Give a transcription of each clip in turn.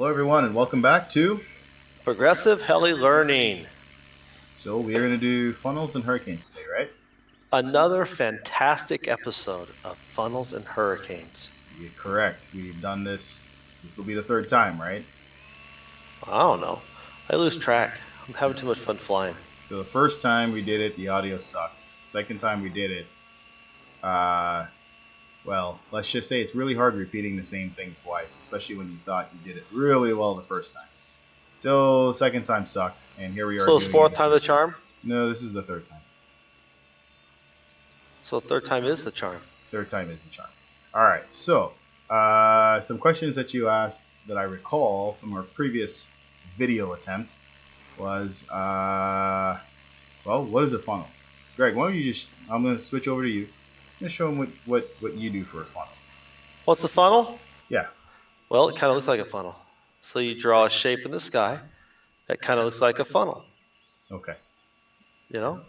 Hello everyone and welcome back to Progressive Heli Learning. So we're going to do funnels and hurricanes today, right? Another fantastic episode of Funnels and Hurricanes. You're correct. We've done this. This will be the third time, right? I don't know. I lose track. I'm having too much fun flying. So the first time we did it, the audio sucked. Second time we did it, well, let's just say it's really hard repeating the same thing twice, especially when you thought you did it really well the first time. So second time sucked, and here we are. So is fourth time the charm? No, this is the third time. So third time is the charm. Third time is the charm. All right, so some questions that you asked that I recall from our previous video attempt was, well, what is a funnel? Greg, why don't you just, I'm going to switch over to you. I'm going to show them what you do for a funnel. What's a funnel? Yeah. Well, it kind of looks like a funnel. So you draw a shape in the sky that kind of looks like a funnel. Okay. You know?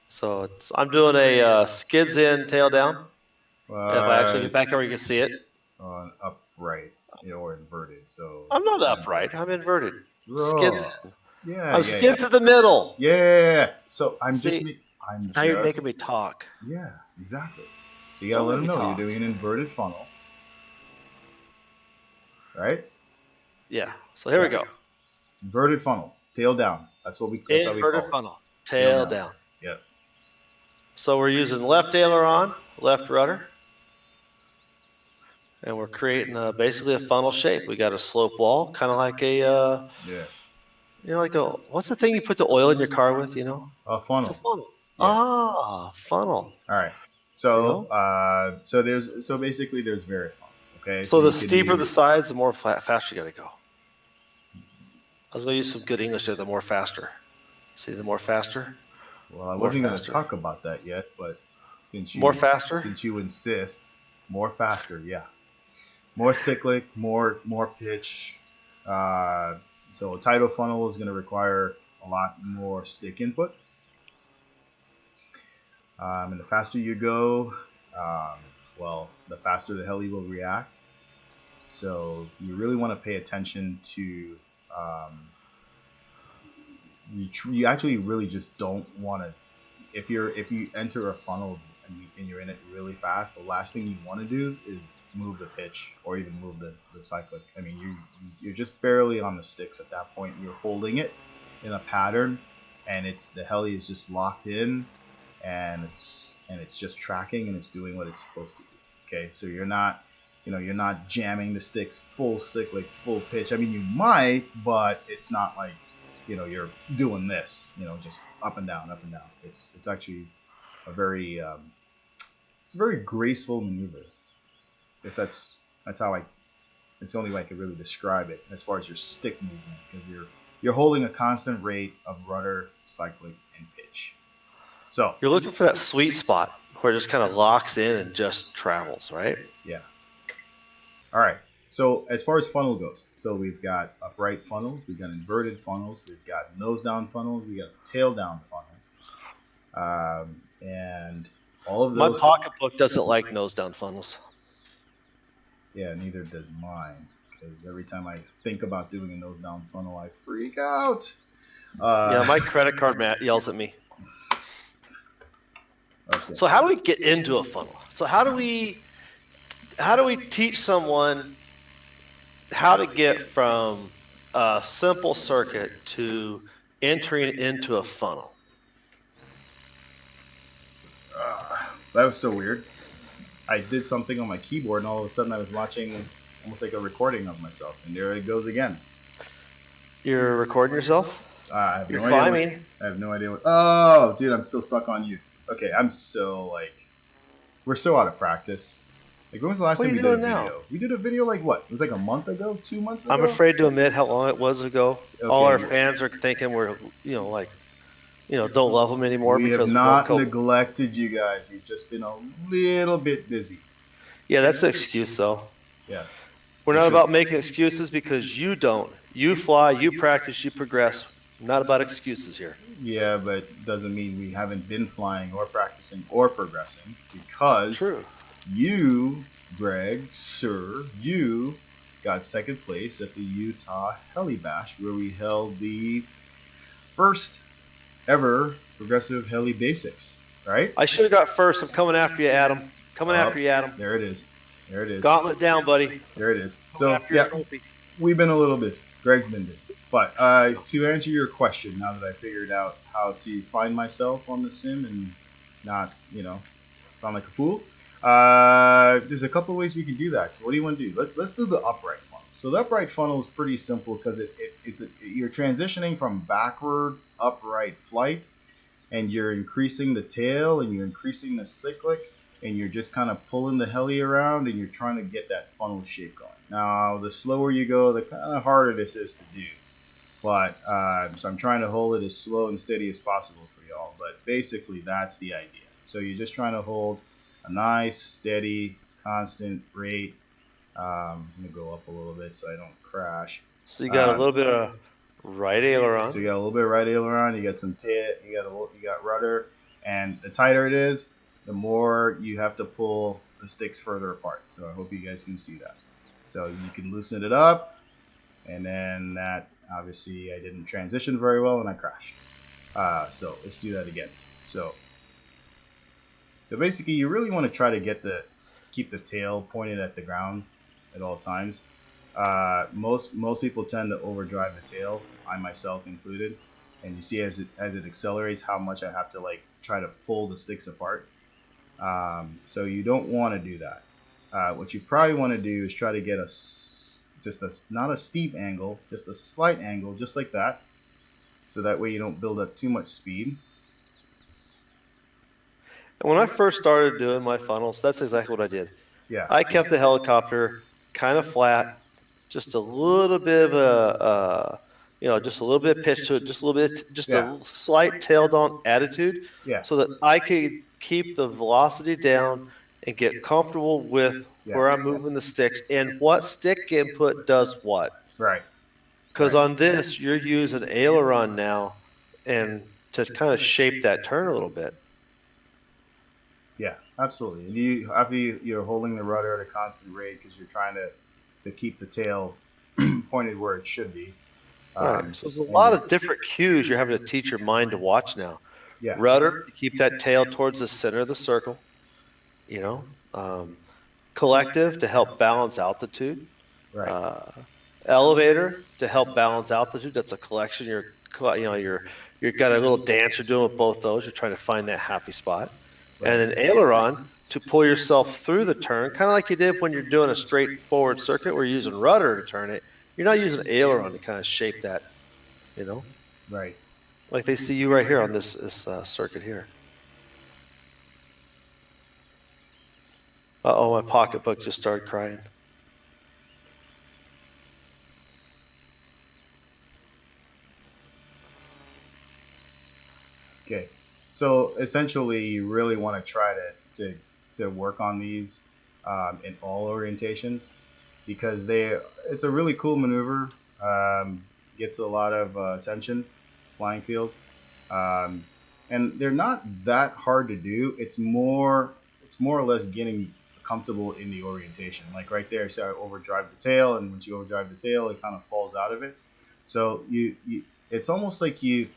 So I'm doing a skids in, tail down. If I actually get back over, you can see it. Upright or inverted. So I'm not upright. I'm inverted. Skids in. Yeah. I'm skids to the middle. Yeah. So I'm now you're making me talk. Yeah, exactly. So you gotta let them know you're doing an inverted funnel, right? Yeah. So here we go. Inverted funnel, tail down. That's how we call it. Inverted funnel, tail down. Yep. So we're using left aileron, left rudder, and we're creating basically a funnel shape. We got a slope wall, kind of like a what's the thing you put the oil in your car with? You know, a funnel. It's a funnel. Yeah. Funnel. All right. So so basically there's various funnels. Okay. So the steeper the sides, the more faster you got to go. I was going to use some good English there. The more faster. See, the more faster. Well, I wasn't going to talk about that yet, but since you since you insist, more faster, yeah. More cyclic, more pitch. So a tidal funnel is going to require a lot more stick input. And the faster you go, well, the faster the heli will react. So you really want to pay attention to. You actually really just don't want to. If you enter a funnel and you're in it really fast, the last thing you want to do is move the pitch or even move the cyclic. I mean, you're just barely on the sticks at that point. You're holding it in a pattern, and the heli is just locked in. And it's just tracking and it's doing what it's supposed to do. Okay, so you're not jamming the sticks full cyclic, full pitch. I mean, you might, but it's not like you're doing this. Just up and down, up and down. It's actually a very graceful maneuver. I guess that's how it's the only way I could really describe it as far as your stick movement, because you're holding a constant rate of rudder, cyclic, and pitch. So you're looking for that sweet spot where it just kind of locks in and just travels, right? Yeah. All right. So as far as funnel goes, so we've got upright funnels, we've got inverted funnels, we've got nose down funnels, we got tail down funnels, and all of those. My pocketbook doesn't like nose down funnels. Yeah, neither does mine, because every time I think about doing a nose down funnel, I freak out. Yeah, my credit card yells at me. Okay. So how do we get into a funnel? So how do we teach someone how to get from a simple circuit to entering into a funnel? That was so weird. I did something on my keyboard, and all of a sudden I was watching almost like a recording of myself, and there it goes again. You're recording yourself? You're climbing. I have no idea what. Oh, dude, I'm still stuck on you. Okay, we're so out of practice. Like, when was the last time we did a video? Now? We did a video like what? It was like a month ago, 2 months ago? I'm afraid to admit how long it was ago. Okay. All our fans are thinking we're, don't love them anymore. We have not neglected you guys. We've just been a little bit busy. Yeah, that's the excuse, though. Yeah. We're not about making excuses because you don't. You fly, you practice, you progress. Not about excuses here. Yeah, but doesn't mean we haven't been flying or practicing or progressing, because you, Greg, sir, you got second place at the Utah Heli Bash, where we held the first ever progressive heli basics. Right? I should have got first. I'm coming after you, Adam. Coming after you, Adam. There it is. There it is. Gauntlet down, buddy. There it is. So yeah, we've been a little busy. Greg's been busy. But to answer your question, now that I figured out how to find myself on the sim and not, sound like a fool, there's a couple of ways we can do that. So what do you want to do? Let's do the upright funnel. So the upright funnel is pretty simple because you're transitioning from backward upright flight, and you're increasing the tail and you're increasing the cyclic, and you're just kind of pulling the heli around, and you're trying to get that funnel shape going. Now, the slower you go, the kind of harder this is to do. But so I'm trying to hold it as slow and steady as possible for y'all. But basically, that's the idea. So you're just trying to hold a nice, steady, constant rate. I'm gonna go up a little bit so I don't crash. So you got a little bit of right aileron. So you got a little bit of right aileron. You got some tail. You got rudder. And the tighter it is, the more you have to pull the sticks further apart. So I hope you guys can see that. So you can loosen it up, and then that, obviously I didn't transition very well and I crashed. So let's do that again. So basically you really want to try to keep the tail pointed at the ground at all times. Most people tend to overdrive the tail, I myself included. And you see as it accelerates how much I have to try to pull the sticks apart. So you don't want to do that. What you probably want to do is try to get not a steep angle, just a slight angle, just like that. So that way you don't build up too much speed. And when I first started doing my funnels, that's exactly what I did. Yeah. I kept the helicopter kind of flat, just a little bit of just a little bit of pitch to it, a slight tail down attitude, so that I could keep the velocity down and get comfortable with where I'm moving the sticks and what stick input does what. Right. Because on this, you're using aileron now, and to kind of shape that turn a little bit. Yeah, absolutely. And you're holding the rudder at a constant rate because you're trying to keep the tail pointed where it should be. Right. So there's a lot of different cues you're having to teach your mind to watch now. Yeah. Rudder, keep that tail towards the center of the circle. Collective to help balance altitude. Right. Elevator to help balance altitude. That's a collection. You've got a little dance you're doing with both those. You're trying to find that happy spot. Right. And then aileron to pull yourself through the turn, kind of like you did when you're doing a straightforward circuit where you're using rudder to turn it. You're not using aileron to kind of shape that, Right. Like they see you right here on this circuit here. Uh-oh, my pocketbook just started crying. Okay. So essentially you really want to try to work on these in all orientations, because it's a really cool maneuver. Gets a lot of attention, flying field, and they're not that hard to do. It's more or less getting comfortable in the orientation. Like right there, so I overdrive the tail, and once you overdrive the tail, it kind of falls out of it. So it's almost like you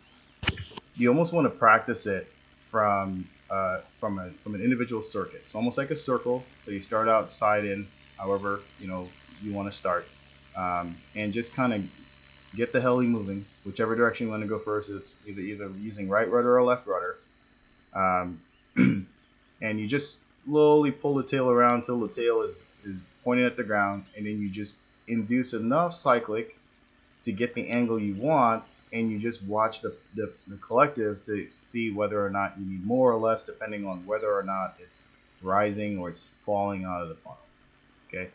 almost want to practice it from an individual circuit. It's almost like a circle. So you start out side in, however you want to start, and just kind of get the heli moving, whichever direction you want to go first. It's either using right rudder or left rudder, and you just slowly pull the tail around until the tail is pointing at the ground, and then you just induce enough cyclic to get the angle you want, and you just watch the collective to see whether or not you need more or less, depending on whether or not it's rising or it's falling out of the funnel. Okay.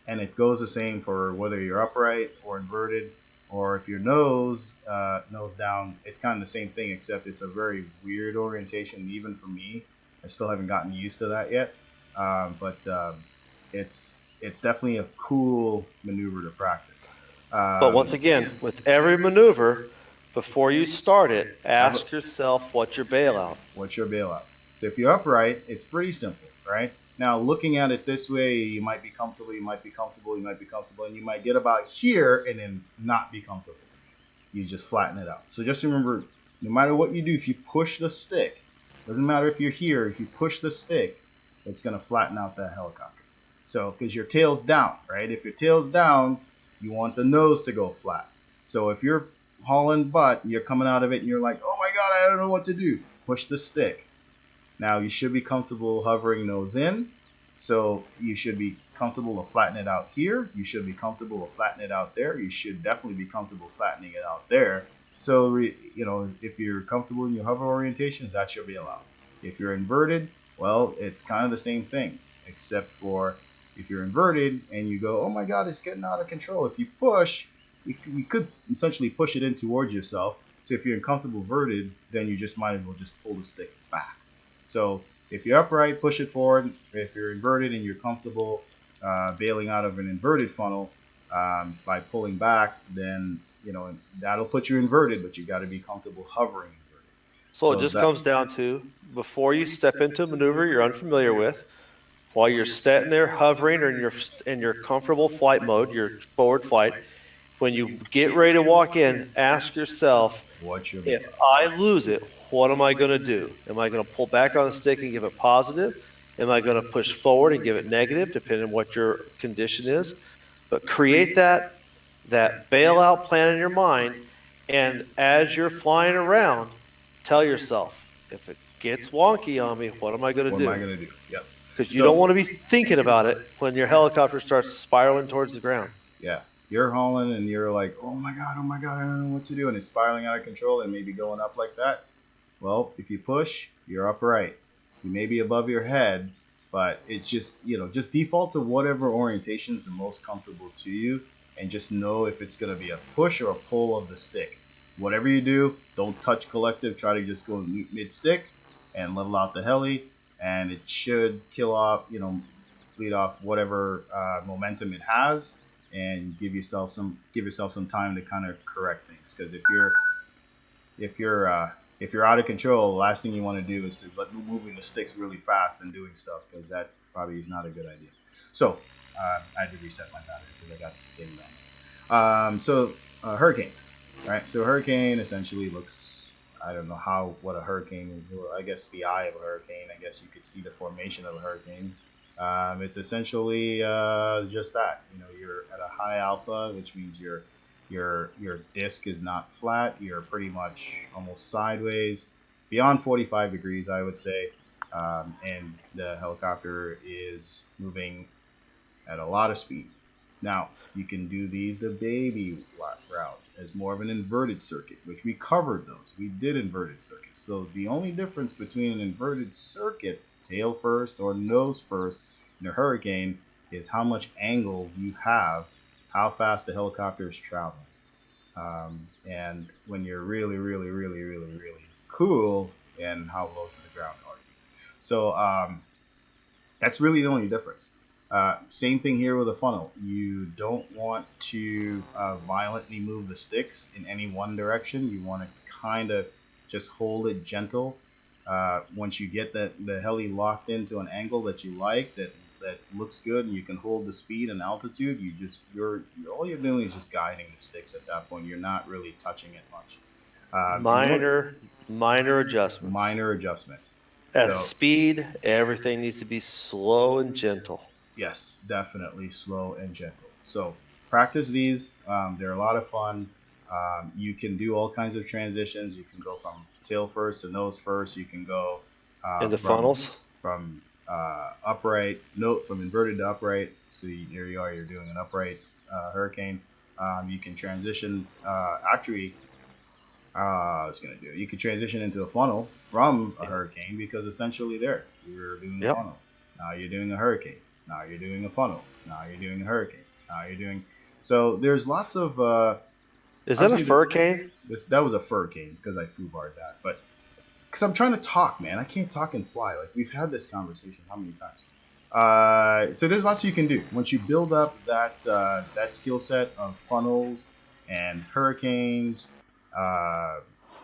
And it goes the same for whether you're upright or inverted, or if you're nose down. It's kind of the same thing, except it's a very weird orientation, even for me. I still haven't gotten used to that yet, but it's definitely a cool maneuver to practice. But once again, with every maneuver, before you start it, ask yourself, what's your bailout? What's your bailout? So if you're upright, it's pretty simple, right? Now, looking at it this way, you might be comfortable, you might be comfortable, you might be comfortable, and you might get about here and then not be comfortable. You just flatten it out. So just remember, no matter what you do, if you push the stick, doesn't matter if you're here, if you push the stick, it's going to flatten out that helicopter. So, because your tail's down, right? If your tail's down, you want the nose to go flat. So if you're hauling butt, you're coming out of it and you're like, oh my God, I don't know what to do. Push the stick. Now you should be comfortable hovering nose in. So you should be comfortable to flatten it out here. You should be comfortable to flatten it out there. You should definitely be comfortable flattening it out there. So, if you're comfortable in your hover orientations, that should be allowed. If you're inverted, well, it's kind of the same thing, except for if you're inverted and you go, oh my God, it's getting out of control. If you push, you could essentially push it in towards yourself. So if you're comfortable inverted, then you just might as well just pull the stick back. So if you're upright, push it forward. If you're inverted and you're comfortable bailing out of an inverted funnel by pulling back, then that'll put you inverted, but you got to be comfortable hovering inverted. So it just comes down to, before you step into a maneuver you're unfamiliar with, while you're sitting there hovering or in your comfortable flight mode, your forward flight, when you get ready to walk in, ask yourself, if I lose it, what am I going to do? Am I going to pull back on the stick and give it positive? Am I going to push forward and give it negative, depending on what your condition is? But create that bailout plan in your mind, and as you're flying around, tell yourself, if it gets wonky on me, what am I going to do? What am I going to do? Yep. Because you don't want to be thinking about it when your helicopter starts spiraling towards the ground. Yeah. You're hauling and you're like, oh my God, I don't know what to do. And it's spiraling out of control and maybe going up like that. Well, if you push, you're upright. You may be above your head, but it's just, just default to whatever orientation is the most comfortable to you. And just know if it's going to be a push or a pull of the stick. Whatever you do, don't touch collective. Try to just go mid-stick and level out the heli. And it should kill off, bleed off whatever momentum it has. And give yourself some time to kind of correct things, because if you're out of control, the last thing you want to do is to moving the sticks really fast and doing stuff, because that probably is not a good idea. So I had to reset my battery because I got getting down. Hurricane, right? So hurricane essentially looks, I don't know what a hurricane. I guess the eye of a hurricane. I guess you could see the formation of a hurricane. It's essentially just that. You're at a high alpha, which means your disc is not flat. You're pretty much almost sideways, beyond 45 degrees, I would say, and the helicopter is moving at a lot of speed. Now, you can do the baby route as more of an inverted circuit, which we covered those. We did inverted circuits. So the only difference between an inverted circuit, tail first or nose first, in a hurricane is how much angle you have, how fast the helicopter is traveling. And when you're really, really, really, really, really cool, and how low to the ground are you. So that's really the only difference. Same thing here with a funnel. You don't want to violently move the sticks in any one direction. You want to kind of just hold it gentle. Once you get the heli locked into an angle that you like, that looks good, and you can hold the speed and altitude, all you're doing is just guiding the sticks at that point. You're not really touching it much. Minor adjustments. Minor adjustments. At speed, everything needs to be slow and gentle. Yes, definitely slow and gentle. So practice these. They're a lot of fun. You can do all kinds of transitions. You can go from tail first to nose first. You can go into funnels from upright, from inverted to upright. So there you are. You're doing an upright hurricane. You can transition. You can transition into a funnel from a hurricane, because essentially you're doing a funnel. Now you're doing a hurricane. Now you're doing a funnel. Now you're doing a hurricane. Now you're doing. So there's lots of. Is that a furricane? That was a furricane, because I foobarred that, but because I'm trying to talk, man, I can't talk and fly. Like, we've had this conversation how many times? So there's lots you can do once you build up that skill set of funnels and hurricanes,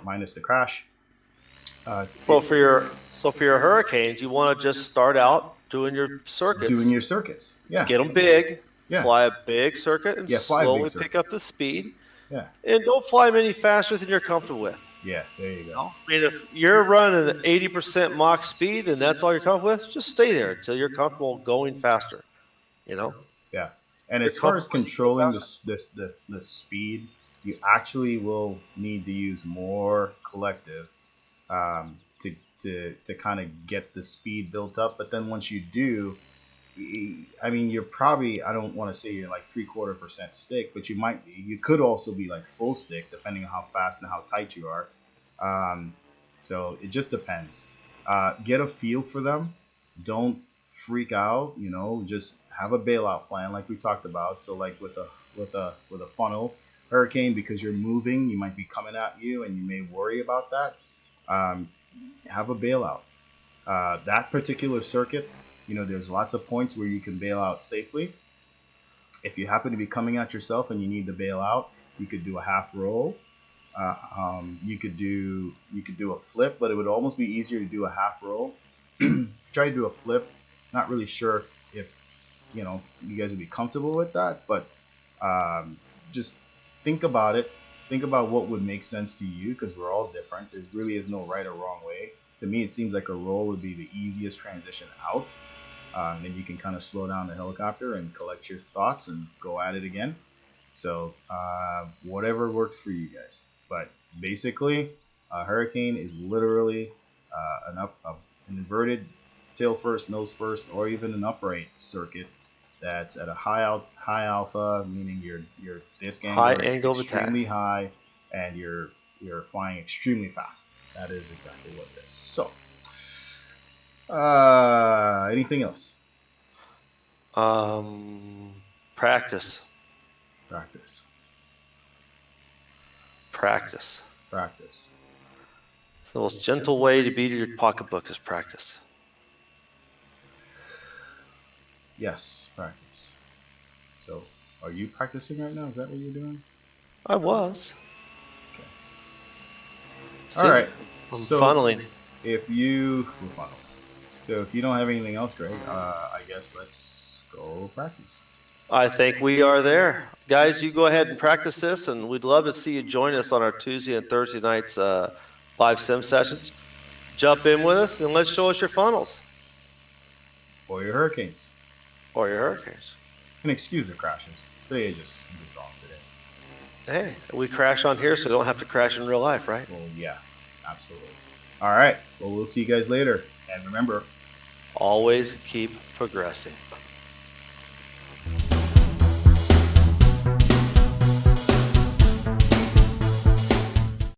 minus the crash. So for your hurricanes, you want to just start out doing your circuits. Doing your circuits. Yeah. Get them big. Yeah. Fly a big circuit and fly a big slowly circuit. pick up the speed. Yeah. And don't fly them any faster than you're comfortable with. Yeah, there you go. I mean, if you're running at 80% Mach speed and that's all you're comfortable with, just stay there until you're comfortable going faster. You know? Yeah. And as far as controlling the speed, you actually will need to use more collective to kind of get the speed built up. But then once you do, I mean, you're probably, I don't want to say you're like 0.75% stick, but you might be. You could also be like full stick, depending on how fast and how tight you are. So it just depends. Get a feel for them. Don't freak out. You know, just have a bailout plan, like we talked about. So like with a funnel hurricane, because you're moving, you might be coming at you, and you may worry about that. Have a bailout. That particular circuit, you know, there's lots of points where you can bail out safely. If you happen to be coming at yourself and you need to bail out, you could do a half roll. You could do a flip, but it would almost be easier to do a half roll. Try to do a flip. Not really sure if you know you guys would be comfortable with that, but just think about it. Think about what would make sense to you, because we're all different. There really is no right or wrong way. To me, it seems like a roll would be the easiest transition out. Then you can kind of slow down the helicopter and collect your thoughts and go at it again. So whatever works for you guys. But basically, a hurricane is literally an inverted tail first, nose first, or even an upright circuit that's at a high alpha, meaning your disc angle is extremely high, and you're flying extremely fast. That is exactly what it is. So, anything else? Practice. It's the most gentle way to beat your pocketbook is practice. Yes, practice. So, are you practicing right now? Is that what you're doing? I was. Okay. See, all right. I'm so funneling. If you don't have anything else, Greg, I guess let's go practice. I think we are there. Guys, you go ahead and practice this, and we'd love to see you join us on our Tuesday and Thursday nights live sim sessions. Jump in with us, and let's show us your funnels. Or your hurricanes. And excuse the crashes. Today just off today. Hey, we crash on here, so we don't have to crash in real life, right? Well, yeah, absolutely. All right. Well, we'll see you guys later. And remember, always keep progressing.